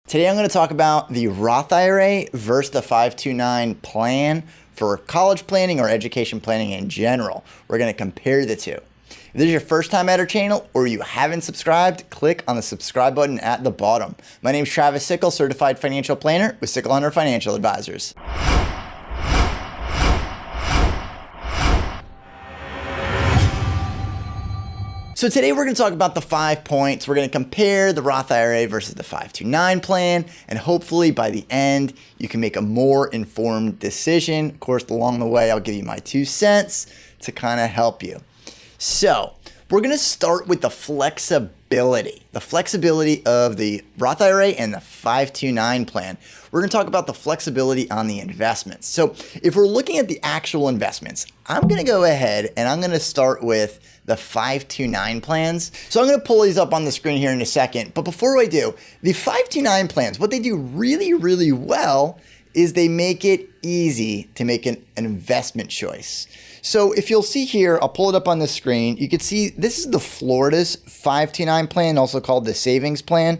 Today I'm going to talk about the Roth IRA versus the 529 plan for college planning or education planning in general. We're going to compare the two. If this is your first time at our channel or you haven't subscribed, click on the subscribe button at the bottom. My name is Travis Sickle, Certified Financial Planner with Sickle Hunter Financial Advisors. So today we're going to talk about the 5 points. We're going to compare the Roth IRA versus the 529 plan, and hopefully by the end you can make a more informed decision. Of course, along the way I'll give you my 2 cents to kind of help you. So we're going to start with the flexibility of the Roth IRA and the 529 plan. We're going to talk about the flexibility on the investments. So if we're looking at the actual investments, I'm going to go ahead and I'm going to start with the 529 plans. So I'm going to pull these up on the screen here in a second. But before I do, the 529 plans, what they do really, really well is they make it easy to make an investment choice. So if you'll see here, I'll pull it up on the screen. You can see this is the Florida's 529 plan, also called the savings plan.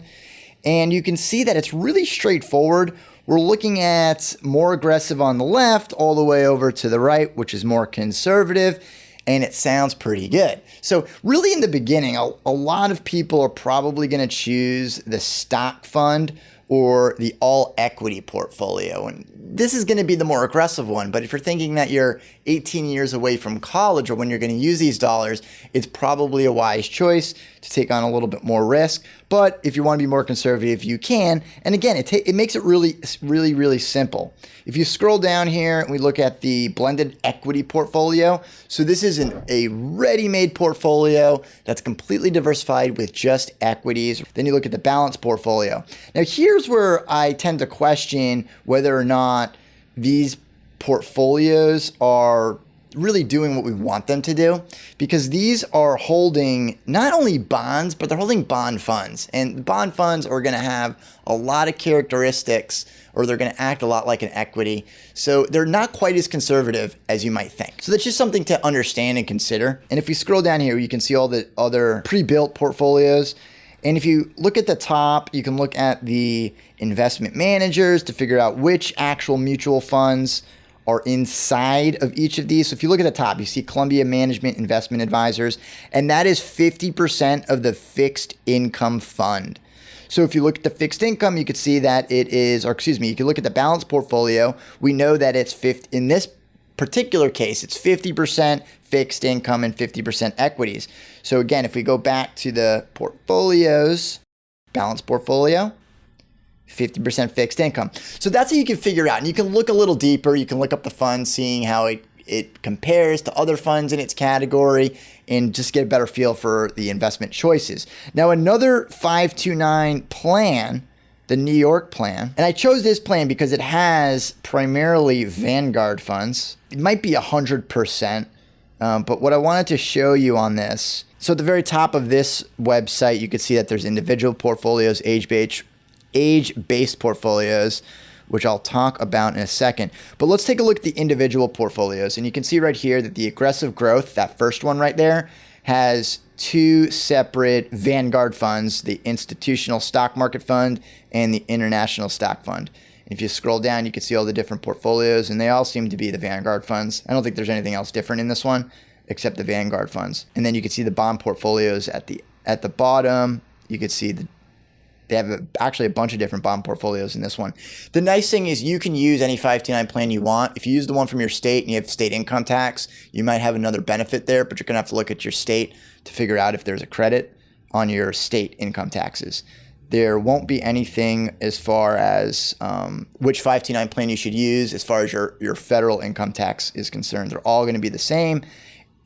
And you can see that it's really straightforward. We're looking at more aggressive on the left, all the way over to the right, which is more conservative. And it sounds pretty good. So really in the beginning, a lot of people are probably going to choose the stock fund or the all equity portfolio. And this is going to be the more aggressive one. But if you're thinking that you're 18 years away from college or when you're going to use these dollars, it's probably a wise choice to take on a little bit more risk. But if you want to be more conservative, you can. And again, it makes it really simple. If you scroll down here and we look at the blended equity portfolio, so this is a ready-made portfolio that's completely diversified with just equities. Then you look at the balanced portfolio. Now here's where I tend to question whether or not these portfolios are really doing what we want them to do, because these are holding not only bonds, but they're holding bond funds. And bond funds are going to have a lot of characteristics, or they're going to act a lot like an equity. So they're not quite as conservative as you might think. So that's just something to understand and consider. And if we scroll down here, you can see all the other pre-built portfolios. And if you look at the top, you can look at the investment managers to figure out which actual mutual funds are inside of each of these. So if you look at the top, you see Columbia Management Investment Advisors, and that is 50% of the fixed income fund. So if you look at the fixed income, you could see that it is, or excuse me, you can look at the balanced portfolio. We know that it's in this particular case, it's 50% fixed income and 50% equities. So again, if we go back to the portfolios, balanced portfolio, 50% fixed income. So that's how you can figure out. And you can look a little deeper. You can look up the fund, seeing how it compares to other funds in its category, and just get a better feel for the investment choices. Now, another 529 plan, the New York plan, and I chose this plan because it has primarily Vanguard funds. It might be 100%, but what I wanted to show you on this, so at the very top of this website, you can see that there's individual portfolios, age-based portfolios, which I'll talk about in a second. But let's take a look at the individual portfolios. And you can see right here that the aggressive growth, that first one right there, has 2 separate Vanguard funds, the institutional stock market fund and the international stock fund. If you scroll down, you can see all the different portfolios, and they all seem to be the Vanguard funds. I don't think there's anything else different in this one except the Vanguard funds. And then you can see the bond portfolios at the bottom. You can see they have actually a bunch of different bond portfolios in this one. The nice thing is you can use any 529 plan you want. If you use the one from your state and you have state income tax, you might have another benefit there, but you're going to have to look at your state to figure out if there's a credit on your state income taxes. There won't be anything as far as which 529 plan you should use as far as your federal income tax is concerned. They're all going to be the same,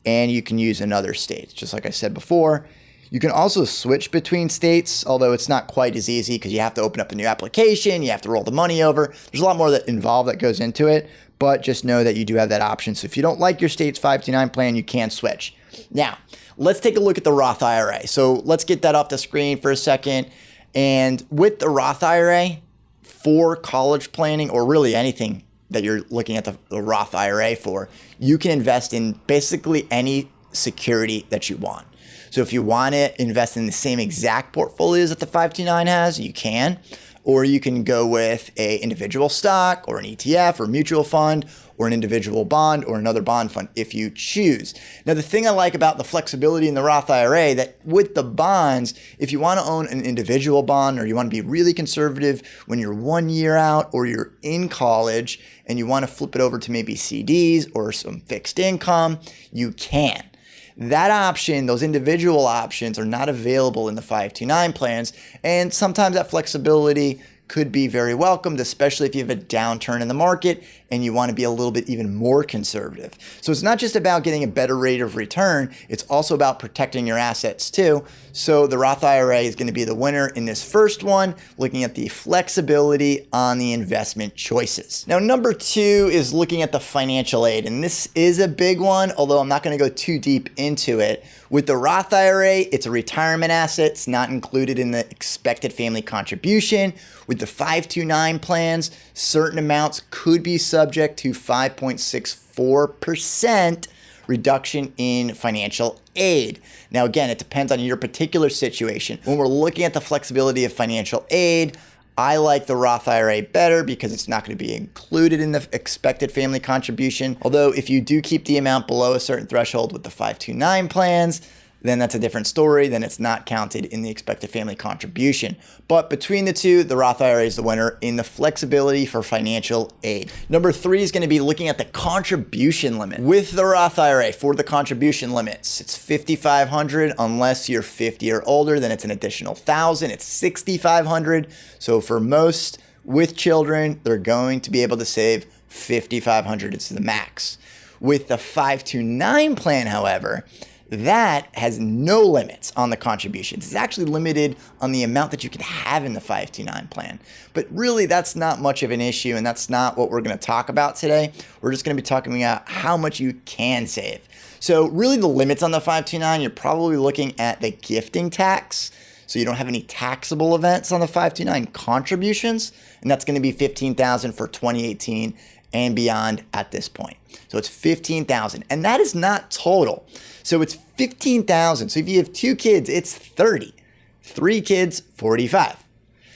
and you can use another state, just like I said before. You can also switch between states, although it's not quite as easy because you have to open up a new application, you have to roll the money over. There's a lot more involved that goes into it, but just know that you do have that option. So if you don't like your state's 529 plan, you can switch. Now, let's take a look at the Roth IRA. So let's get that off the screen for a second. And with the Roth IRA, for college planning, or really anything that you're looking at the Roth IRA for, you can invest in basically any security that you want. So if you want to invest in the same exact portfolios that the 529 has, you can. or you can go with a individual stock or an ETF or mutual fund or an individual bond or another bond fund if you choose. Now, the thing I like about the flexibility in the Roth IRA, that with the bonds, if you want to own an individual bond or you want to be really conservative when you're 1 year out or you're in college and you want to flip it over to maybe CDs or some fixed income, you can. That option, those individual options, are not available in the 529 plans, and sometimes that flexibility could be very welcomed, especially if you have a downturn in the market and you want to be a little bit even more conservative. So it's not just about getting a better rate of return, it's also about protecting your assets too. So the Roth IRA is going to be the winner in this first one, looking at the flexibility on the investment choices. Now, number 2 is looking at the financial aid, and this is a big one, although I'm not going to go too deep into it. With the Roth IRA, it's a retirement asset. It's not included in the expected family contribution. With the 529 plans, certain amounts could be subject to 5.64% reduction in financial aid. Now, again, it depends on your particular situation. When we're looking at the flexibility of financial aid, I like the Roth IRA better because it's not going to be included in the expected family contribution. Although if you do keep the amount below a certain threshold with the 529 plans, then that's a different story. Then it's not counted in the expected family contribution. But between the two, the Roth IRA is the winner in the flexibility for financial aid. Number 3 is going to be looking at the contribution limit. With the Roth IRA, for the contribution limits, it's $5,500 unless you're 50 or older, then it's an additional $1,000. It's $6,500. So for most with children, they're going to be able to save $5,500. It's the max. With the 529 plan, however, that has no limits on the contributions. It's actually limited on the amount that you can have in the 529 plan. But really, that's not much of an issue, and that's not what we're going to talk about today. We're just going to be talking about how much you can save. So really, the limits on the 529, you're probably looking at the gifting tax. So you don't have any taxable events on the 529 contributions, and that's going to be $15,000 for 2018 and beyond at this point. So it's $15,000, and that is not total. So it's $15,000. So if you have 2 kids, it's $30,000. 3 kids, $45,000.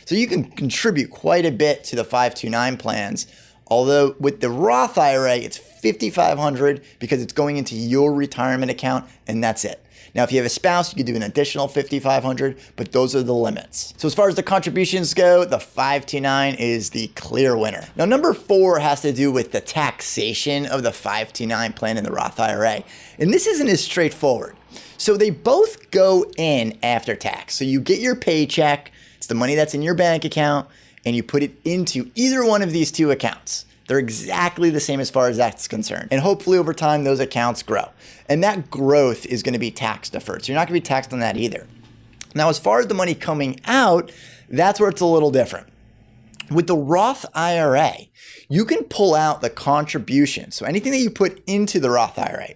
So you can contribute quite a bit to the 529 plans. Although with the Roth IRA, it's $5,500 because it's going into your retirement account, and that's it. Now, if you have a spouse, you could do an additional $5,500, but those are the limits. So as far as the contributions go, the 529 is the clear winner. Now, number 4 has to do with the taxation of the 529 plan in the Roth IRA. And this isn't as straightforward. So they both go in after tax. So you get your paycheck, it's the money that's in your bank account, and you put it into either one of these 2 accounts. They're exactly the same as far as that's concerned. And hopefully over time, those accounts grow. And that growth is going to be tax deferred. So you're not going to be taxed on that either. Now, as far as the money coming out, that's where it's a little different. With the Roth IRA, you can pull out the contribution. So anything that you put into the Roth IRA.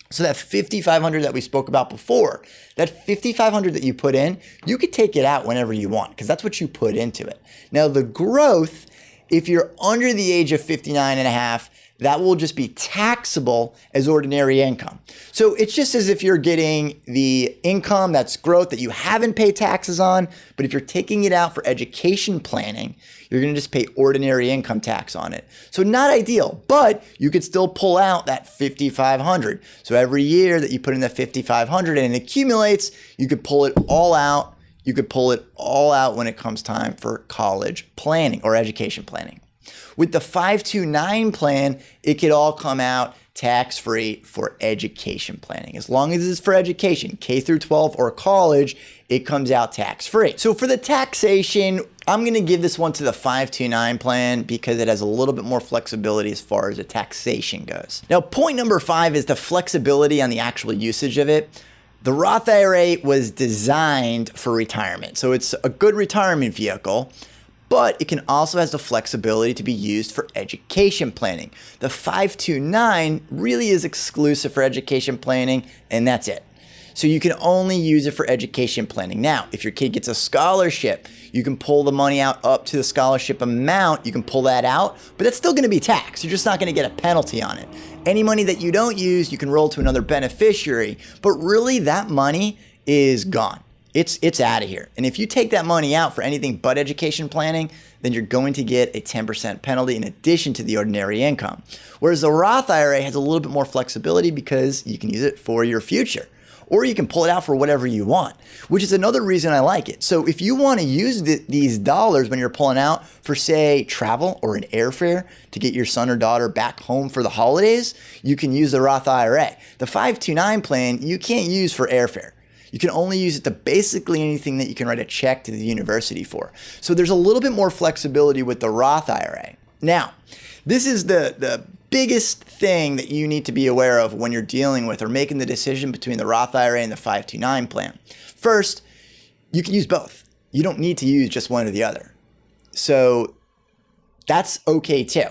So that $5,500 that we spoke about before, that $5,500 that you put in, you could take it out whenever you want because that's what you put into it. Now, the growth, if you're under the age of 59 and a half, that will just be taxable as ordinary income. So it's just as if you're getting the income, that's growth that you haven't paid taxes on, but if you're taking it out for education planning, you're gonna just pay ordinary income tax on it. So not ideal, but you could still pull out that $5,500. So every year that you put in the $5,500 and it accumulates, you could pull it all out. You could pull it all out when it comes time for college planning or education planning. With the 529 plan, it could all come out tax-free for education planning. As long as it's for education, K through 12 or college, it comes out tax-free. So for the taxation, I'm going to give this one to the 529 plan because it has a little bit more flexibility as far as the taxation goes. Now, point number 5 is the flexibility on the actual usage of it. The Roth IRA was designed for retirement, so it's a good retirement vehicle, but it can also has the flexibility to be used for education planning. The 529 really is exclusive for education planning, and that's it. So you can only use it for education planning. Now, if your kid gets a scholarship, you can pull the money out up to the scholarship amount. You can pull that out, but that's still going to be taxed. You're just not going to get a penalty on it. Any money that you don't use, you can roll to another beneficiary, but really that money is gone. it's out of here. And if you take that money out for anything but education planning, then you're going to get a 10% penalty in addition to the ordinary income. Whereas the Roth IRA has a little bit more flexibility because you can use it for your future, or you can pull it out for whatever you want, which is another reason I like it. So if you want to use these dollars when you're pulling out for, say, travel or an airfare to get your son or daughter back home for the holidays, you can use the Roth IRA. The 529 plan, you can't use for airfare. You can only use it to basically anything that you can write a check to the university for. So there's a little bit more flexibility with the Roth IRA. Now, this is the biggest thing that you need to be aware of when you're dealing with or making the decision between the Roth IRA and the 529 plan. First, you can use both. You don't need to use just one or the other. So that's okay too.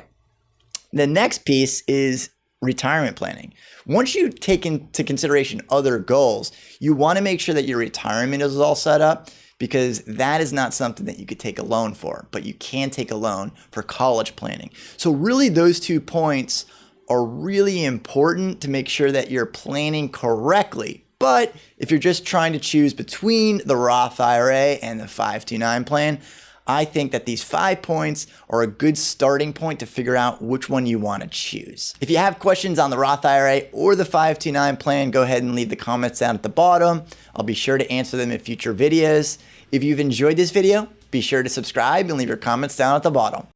The next piece is retirement planning. Once you take into consideration other goals, you want to make sure that your retirement is all set up, because that is not something that you could take a loan for, but you can take a loan for college planning. So really those 2 points are really important to make sure that you're planning correctly. But if you're just trying to choose between the Roth IRA and the 529 plan, I think that these 5 points are a good starting point to figure out which one you want to choose. If you have questions on the Roth IRA or the 529 plan, go ahead and leave the comments down at the bottom. I'll be sure to answer them in future videos. If you've enjoyed this video, be sure to subscribe and leave your comments down at the bottom.